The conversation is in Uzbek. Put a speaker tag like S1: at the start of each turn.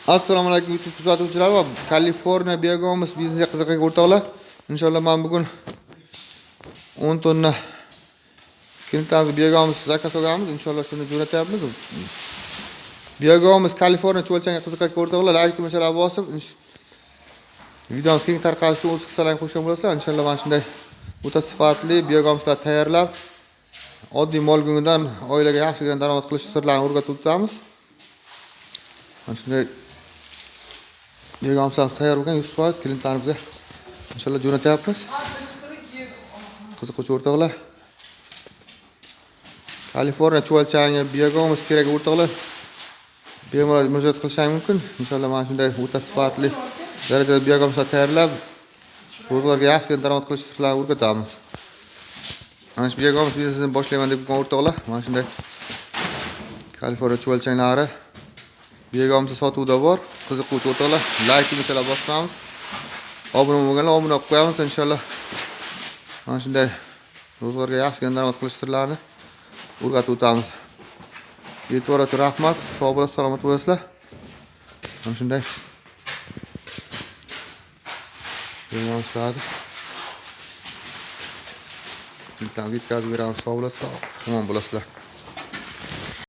S1: Assalomu alaykum YouTube kuzatuvchilar va Kaliforniya biogomiz biznesga qiziqgan o'rtoqlar. Inshaalloh men bugun 10 tonna kintangi biogomiz zakaz olganmiz. Inshaalloh shuni jo'natyapmiz. Biogomiz Kaliforniya cho'lchanga qiziqgan o'rtoqlar, like ko'mashlar bosib, videomiz keng tarqalishi o'z qissalarni qo'shgan bo'lasizlar. Inshaalloh mana shunday o'ta sifatli biogomizlar tayyorlab, oddiy mol go'ngidan oilaga yaxshigina daromad qilish sirlarini o'rgatib o'tamiz. Mana shunday biogomizlar tayyor bo'lgan 100% klientlarimizga inshaalloh jo'natyapmiz. Qiziquvchi o'rtoqlar, Kaliforniya cho'lchanga biogomiz kerak o'rtoqlar, bemalol murojaat qilishingiz mumkin. Inshaalloh mana shunday o'ta sifatli darajada biogomizlar tayyorlab, o'zlariga yaxshigina daromad qilish sirlarini o'rgatamiz. Mana shu biogomiz biznesini boshlayman deb turgan o'rtoqlar, mana shunday Kaliforniya cho'lchanglari biogomiz sotuvda bor. Qiziquvchi o'rtoqlar, like ko'mishlar bosamiz. Obuna bo'lganlar obuna qilib qo'yamiz inshaalloh. Mana shunday o'zlariga yaxshigina daromad qilish sirlarini o'rgatib o'tamiz. E'tiborga rahmat, sog' bo'lasiz, salomat bo'lasizlar. Mana shunday biogomizlar bitkazib beramiz, sog' bo'lasizlar, omon bo'lasizlar.